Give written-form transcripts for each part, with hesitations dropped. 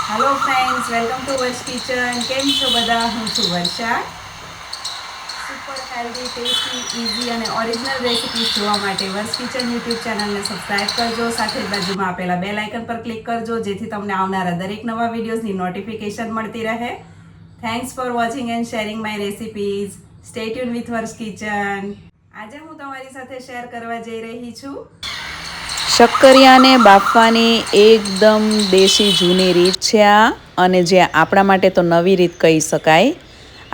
Hello friends, welcome to वर्ष kitchen. केम छो बधा? हूँ छू वर्षा। सुपर हेल्दी, टेस्टी, इजी અને ઓરિજિનલ રેસિપીઝ જોવા માટે વર્ષ કિચન યુટ્યુબ ચેનલને સબસ્ક્રાઇબ કરજો, સાથે જ બાજુમાં આપેલા બેલ આઇકન પર ક્લિક કરજો જેથી તમને આવનારા દરેક નવા વિડીયોઝની નોટિફિકેશન મળતી રહે. Thanks for watching and sharing my recipes. Stay tune with વર્ષ કિચન. આજે હું તમારી સાથે શેર કરવા જઈ રહી છું શક્કરિયાને બાફવાની એકદમ દેશી જૂની રીત છે આ, અને જે આપણા માટે તો નવી રીત કહી શકાય.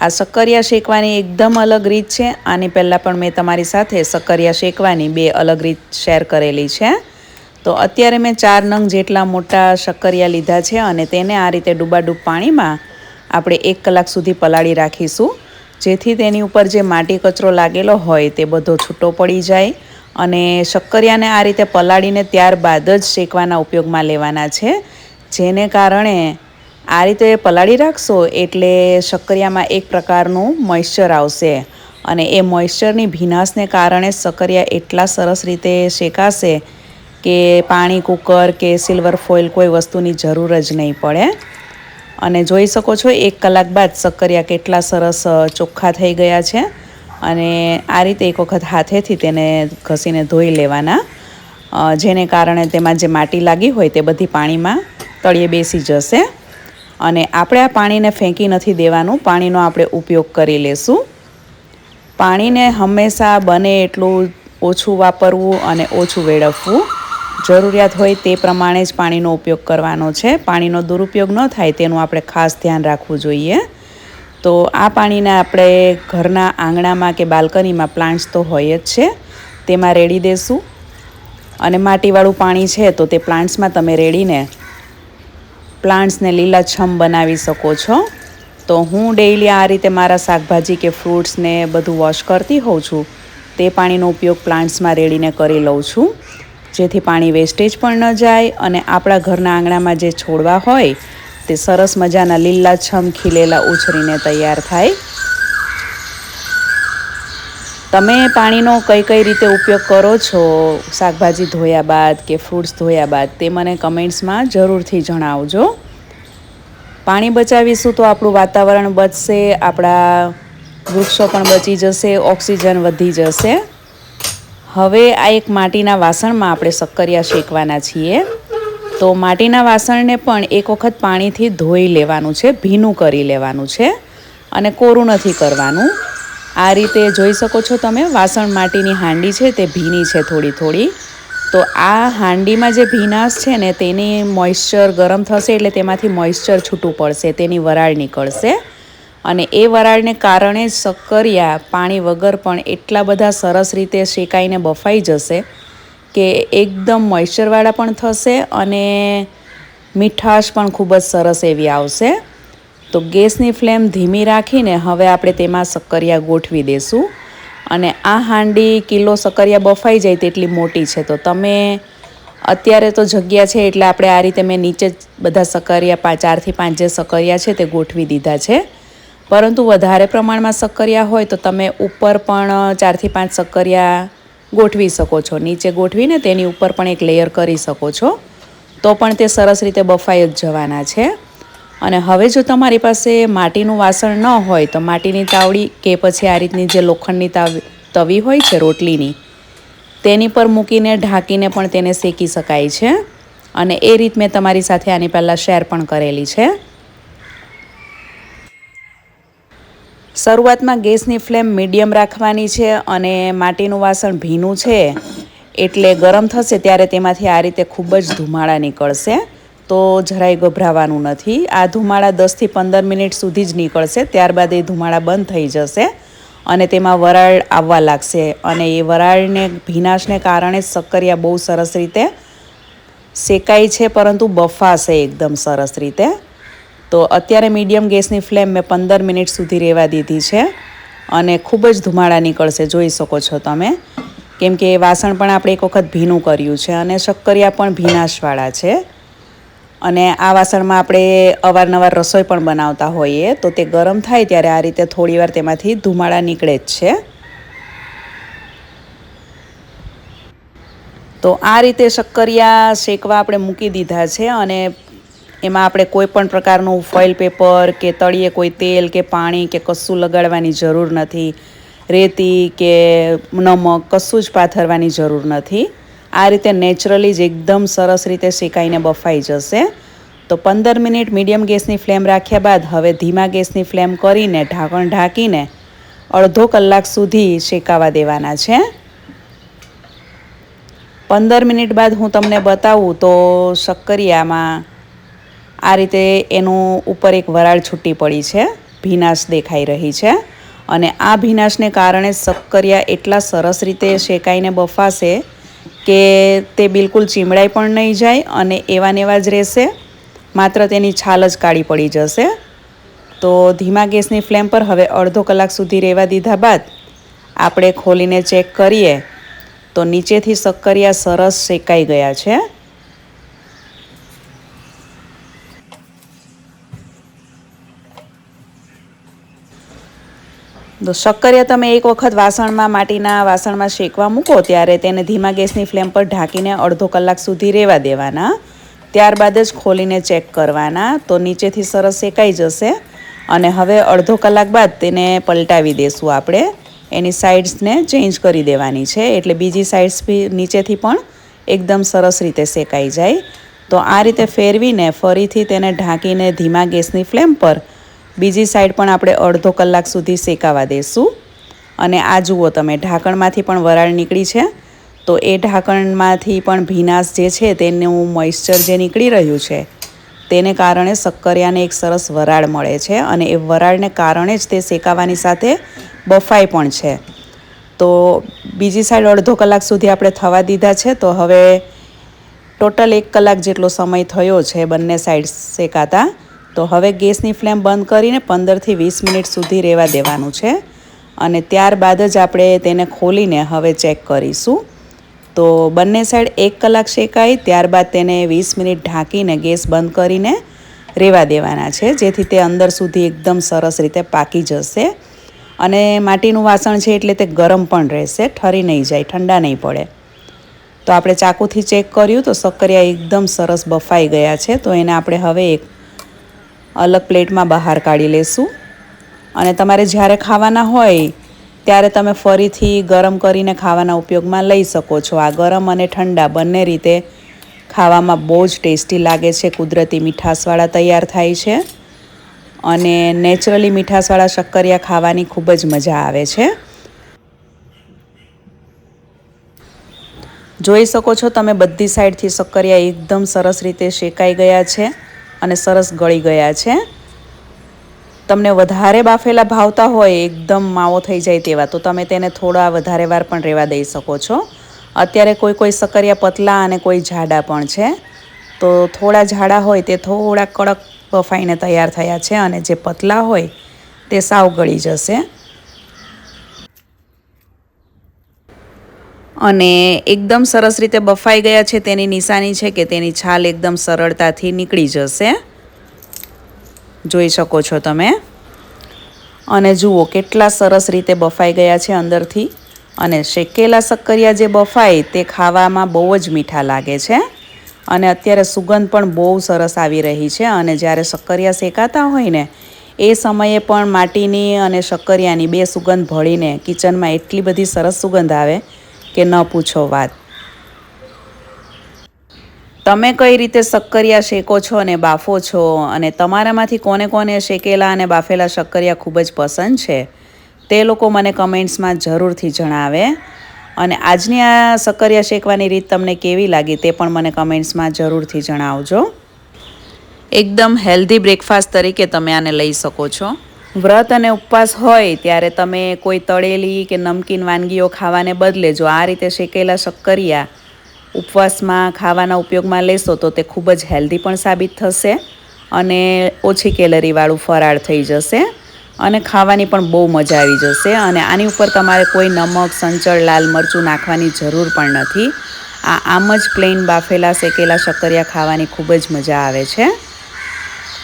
આ શક્કરિયા શેકવાની એકદમ અલગ રીત છે. આની પહેલાં પણ મેં તમારી સાથે શક્કરિયા શેકવાની બે અલગ રીત શેર કરેલી છે. તો અત્યારે મેં 4 નંગ જેટલા મોટા શક્કરિયા લીધા છે અને તેને આ રીતે ડૂબાડૂબ પાણીમાં આપણે 1 કલાક સુધી પલાળી રાખીશું, જેથી તેની ઉપર જે માટી કચરો લાગેલો હોય તે બધો છૂટો પડી જાય. અને શક્કરિયાને આ રીતે પલાળીને ત્યારબાદ જ શેકવાના ઉપયોગમાં લેવાના છે, જેને કારણે આ રીતે પલાળી રાખશો એટલે શક્કરિયામાં એક પ્રકારનું મોઇશ્ચર આવશે, અને એ મોઇશ્ચરની ભીનાશને કારણે શક્કરિયા એટલા સરસ રીતે શેકાશે કે પાણી, કુકર કે સિલ્વર ફોઇલ કોઈ વસ્તુની જરૂર જ નહીં પડે. અને જોઈ શકો છો 1 કલાક બાદ શક્કરિયા કેટલા સરસ ચોખ્ખા થઈ ગયા છે. અને આ રીતે એક વખત હાથેથી તેને ઘસીને ધોઈ લેવાના, જેને કારણે તેમાં જે માટી લાગી હોય તે બધી પાણીમાં તળિયે બેસી જશે. અને આપણે આ પાણીને ફેંકી નથી દેવાનું, પાણીનો આપણે ઉપયોગ કરી લેશું. પાણીને હંમેશા બને એટલું ઓછું વાપરવું અને ઓછું વેડફવું. જરૂરિયાત હોય તે પ્રમાણે જ પાણીનો ઉપયોગ કરવાનો છે. પાણીનો દુરુપયોગ ન થાય તેનું આપણે ખાસ ધ્યાન રાખવું જોઈએ. તો આ પાણીને આપણે ઘરના આંગણામાં કે બાલ્કનીમાં પ્લાન્ટ્સ તો હોય જ છે તેમાં રેડી દેશું. અને માટીવાળું પાણી છે તો તે પ્લાન્ટ્સમાં તમે રેડીને પ્લાન્ટ્સને લીલાછમ બનાવી શકો છો. તો હું ડેઈલી આ રીતે મારા શાકભાજી કે ફ્રૂટ્સને બધું વોશ કરતી હોઉં છું, તે પાણીનો ઉપયોગ પ્લાન્ટ્સમાં રેડીને કરી લઉં છું, જેથી પાણી વેસ્ટેજ પણ ન જાય અને આપણા ઘરના આંગણામાં જે છોડવા હોય તે સરસ મજાના લીલાછમ ખીલેલા ઉછરીને તૈયાર થાય. તમે પાણીનો કઈ રીતે ઉપયોગ કરો છો શાકભાજી ધોયા બાદ કે ફ્રૂટ્સ ધોયા બાદ, તે મને કમેન્ટ્સમાં જરૂરથી જણાવજો. પાણી બચાવીશું તો આપણું વાતાવરણ બચશે, આપણા વૃક્ષો પણ બચી જશે, ઓક્સિજન વધી જશે. હવે આ એક માટીના વાસણમાં આપણે શક્કરિયા શેકવાના છીએ. તો માટીના વાસણને પણ એક વખત પાણીથી ધોઈ લેવાનું છે, ભીનું કરી લેવાનું છે, અને કોરું નથી કરવાનું. આ રીતે જોઈ શકો છો તમે, વાસણ માટીની હાંડી છે તે ભીની છે થોડી થોડી. તો આ હાંડીમાં જે ભીનાશ છે ને, તેની મોઇશ્ચર ગરમ થશે એટલે તેમાંથી મોઇશ્ચર છૂટું પડશે, તેની વરાળ નીકળશે. અને એ વરાળને કારણે શક્કરિયા પાણી વગર પણ એટલા બધા સરસ રીતે શેકાઈને બફાઈ જશે કે એકદમ મોઇશ્ચરવાળા પણ થશે અને મીઠાશ પણ ખૂબ જ સરસ એવી આવશે. તો ગેસની ફ્લેમ ધીમી રાખીને હવે આપણે તેમાં શક્કરિયા ગોઠવી દઈશું. અને આ હાંડી કિલો શક્કરિયા બફાઈ જાય તેટલી મોટી છે. તો તમે અત્યારે તો જગ્યા છે એટલે આપણે આ રીતે મેં નીચે જ બધા શક્કરિયા 4થી 5 જે શક્કરિયા છે તે ગોઠવી દીધા છે. પરંતુ વધારે પ્રમાણમાં શક્કરિયા હોય તો તમે ઉપર પણ 4થી 5 શક્કરિયા ગોઠવી શકો છો. નીચે ગોઠવીને તેની ઉપર પણ એક લેયર કરી શકો છો, તો પણ તે સરસ રીતે બફાઈ જ જવાના છે. અને હવે જો તમારી પાસે માટીનું વાસણ ન હોય તો માટીની તાવડી કે પછી આ રીતની જે લોખંડની તવી હોય છે રોટલીની, તેની પર મૂકીને ઢાંકીને પણ તેને શેકી શકાય છે. અને એ રીત મેં તમારી સાથે આની પહેલાં શેર પણ કરેલી છે. શરૂઆતમાં ગેસની ફ્લેમ મીડિયમ રાખવાની છે, અને માટીનું વાસણ ભીનું છે એટલે ગરમ થશે ત્યારે તેમાંથી આ રીતે ખૂબ જ ધુમાડા નીકળશે. તો જરાય ગભરાવાનું નથી. આ ધુમાડા 10થી 15 મિનિટ સુધી જ નીકળશે, ત્યારબાદ એ ધુમાડા બંધ થઈ જશે અને તેમાં વરાળ આવવા લાગશે. અને એ વરાળને ભીનાશને કારણે શક્કરિયા બહુ સરસ રીતે શેકાય છે, પરંતુ બફાશે એકદમ સરસ રીતે. તો અત્યારે મીડિયમ ગેસની ફ્લેમ મેં 15 મિનિટ સુધી રહેવા દીધી છે અને ખૂબ જ ધુમાડા નીકળશે, જોઈ શકો છો તમે. કેમ કે વાસણ પણ આપણે એક વખત ભીનું કર્યું છે અને શક્કરિયા પણ ભીનાશવાળા છે. અને આ વાસણમાં આપણે અવારનવાર રસોઈ પણ બનાવતા હોઈએ, તો તે ગરમ થાય ત્યારે આ રીતે થોડીવાર તેમાંથી ધુમાડા નીકળે જ છે. તો આ રીતે શક્કરિયા શેકવા આપણે મૂકી દીધા છે અને એમાં આપણે કોઈ પણ પ્રકારનું ફોઇલ પેપર કે તળિયે કોઈ તેલ કે પાણી કે કશું લગાડવાની જરૂર નથી. રેતી કે નમક કશું જ પાથરવાની જરૂર નથી. આ રીતે નેચરલી જ એકદમ સરસ રીતે શેકાઈને બફાઈ જશે. તો 15 મિનિટ મીડિયમ ગેસની ફ્લેમ રાખ્યા બાદ હવે ધીમા ગેસની ફ્લેમ કરીને ઢાંકણ ઢાંકીને અડધો કલાક સુધી શેકાવા દેવાના છે. 15 મિનિટ બાદ હું તમને બતાવું તો શક્કરિયામાં આ રીતે એનું ઉપર એક વરાળ છૂટી પડી છે, ભીનાશ દેખાઈ રહી છે. અને આ ભીનાશને કારણે શક્કરિયા એટલા સરસ રીતે શેકાઈને બફાશે કે તે બિલકુલ ચીમડાઈ પણ નહીં જાય અને એવા ને એવા જ રહેશે, માત્ર તેની છાલ જ કાળી પડી જશે. તો ધીમા ગેસની ફ્લેમ પર હવે અડધો કલાક સુધી રહેવા દીધા બાદ આપણે ખોલીને ચેક કરીએ તો નીચેથી શક્કરિયા સરસ શેકાઈ ગયા છે. તો શક્કરિયા તમે એક વખત માટીના વાસણમાં શેકવા મૂકો ત્યારે તેને ધીમા ગેસની ફ્લેમ પર ઢાંકીને અડધો કલાક સુધી રહેવા દેવાના. ત્યારબાદ જ ખોલીને ચેક કરવાના તો નીચેથી સરસ શેકાઈ જશે. અને હવે અડધો કલાક બાદ તેને પલટાવી દેશું આપણે. એની સાઇડ્સને ચેન્જ કરી દેવાની છે એટલે બીજી સાઇડ્સ બી નીચેથી પણ એકદમ સરસ રીતે શેકાઈ જાય. તો આ રીતે ફેરવીને ફરીથી તેને ઢાંકીને ધીમા ગેસની ફ્લેમ પર બીજી સાઈડ પણ આપણે અડધો કલાક સુધી શેકાવા દઈશું. અને આ જુઓ તમે, ઢાંકણમાંથી પણ વરાળ નીકળી છે. તો એ ઢાંકણમાંથી પણ ભીનાશ જે છે તેનું મોઇશ્ચર જે નીકળી રહ્યું છે તેને કારણે શક્કરિયાને એક સરસ વરાળ મળે છે અને એ વરાળને કારણે જ તે શેકાવાની સાથે બફાય પણ છે. તો બીજી સાઈડ અડધો કલાક સુધી આપણે થવા દીધા છે. તો હવે ટોટલ 1 કલાક જેટલો સમય થયો છે બંને સાઈડ શેકાતા. તો હવે ગેસની ફ્લેમ બંધ કરીને 15થી 20 મિનિટ સુધી રહેવા દેવાનું છે. અને ત્યારબાદ જ આપણે તેને ખોલીને હવે ચેક કરીશું. તો બંને સાઈડ 1 કલાક શેકાઈ ત્યારબાદ તેને 20 મિનિટ ઢાંકીને ગેસ બંધ કરીને રહેવા દેવાના છે, જેથી તે અંદર સુધી એકદમ સરસ રીતે પાકી જશે. અને માટીનું વાસણ છે એટલે તે ગરમ પણ રહેશે, ઠરી નહીં જાય, ઠંડા નહીં પડે. તો આપણે ચાકુથી ચેક કર્યું તો શક્કરિયા એકદમ સરસ બફાઈ ગયા છે. તો એને આપણે હવે એક અલગ પ્લેટમાં બહાર કાઢી લેશું. અને તમારે જ્યારે ખાવાના હોય ત્યારે તમે ફરીથી ગરમ કરીને ખાવાના ઉપયોગમાં લઈ શકો છો. આ ગરમ અને ઠંડા બંને રીતે ખાવામાં બહુ જ ટેસ્ટી લાગે છે. કુદરતી મીઠાશવાળા તૈયાર થાય છે અને નેચરલી મીઠાશવાળા શક્કરિયા ખાવાની ખૂબ જ મજા આવે છે. જોઈ શકો છો તમે, બધી સાઈડથી શક્કરિયા એકદમ સરસ રીતે શેકાઈ ગયા છે અને સરસ ગળી ગયા છે. તમને વધારે બાફેલા ભાવતા હોય, એકદમ માવો થઈ જાય તેવા, તો તમે તેને થોડા વધારે વાર પણ રહેવા દઈ શકો છો. અત્યારે કોઈ શક્કરિયા પતલા અને કોઈ જાડા પણ છે. તો થોડા જાડા હોય તે થોડા કડક બફાઈને તૈયાર થયા છે અને જે પતલા હોય તે સાવ ગળી જશે. અને એકદમ સરસ રીતે બફાઈ ગયા છે તેની નિશાની છે કે તેની છાલ એકદમ સરળતાથી નીકળી જશે. જોઈ શકો છો તમે. અને જુઓ કેટલા સરસ રીતે બફાઈ ગયા છે અંદરથી. અને શેકેલા શક્કરિયા જે બફાય તે ખાવામાં બહુ જ મીઠા લાગે છે. અને અત્યારે સુગંધ પણ બહુ સરસ આવી રહી છે. અને જ્યારે શક્કરિયા શેકાતા હોય ને એ સમયે પણ માટીની અને શક્કરિયાની બે સુગંધ ભળીને કિચનમાં એટલી બધી સરસ સુગંધ આવે કે ન પૂછો વાત. તમે કઈ રીતે શક્કરિયા શેકો છો અને બાફો છો, અને તમારામાંથી કોને કોને શેકેલા અને બાફેલા શક્કરિયા ખૂબ જ પસંદ છે તે લોકો મને કમેન્ટ્સમાં જરૂરથી જણાવે. અને આજની આ શક્કરિયા શેકવાની રીત તમને કેવી લાગી તે પણ મને કમેન્ટ્સમાં જરૂરથી જણાવજો. એકદમ હેલ્ધી બ્રેકફાસ્ટ તરીકે તમે આને લઈ શકો છો. વ્રત અને ઉપવાસ હોય ત્યારે તમે કોઈ તળેલી કે નમકીન વાનગીઓ ખાવાને બદલે જો આ રીતે શેકેલા શક્કરિયા ઉપવાસમાં ખાવાના ઉપયોગમાં લેશો તો તે ખૂબ જ હેલ્ધી પણ સાબિત થશે અને ઓછી કેલરીવાળું ફરાળ થઈ જશે અને ખાવાની પણ બહુ મજા આવી જશે. અને આની ઉપર તમારે કોઈ નમક, સંચળ, લાલ મરચું નાખવાની જરૂર પણ નથી. આમ જ પ્લેન બાફેલા શેકેલા શક્કરિયા ખાવાની ખૂબ જ મજા આવે છે.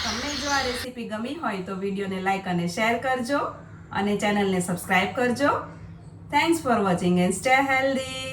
તમને જો આ રેસીપી ગમી હોય તો વિડીયોને લાઈક અને શેર કરજો અને ચેનલને સબસ્ક્રાઇબ કરજો. Thanks for watching and stay healthy.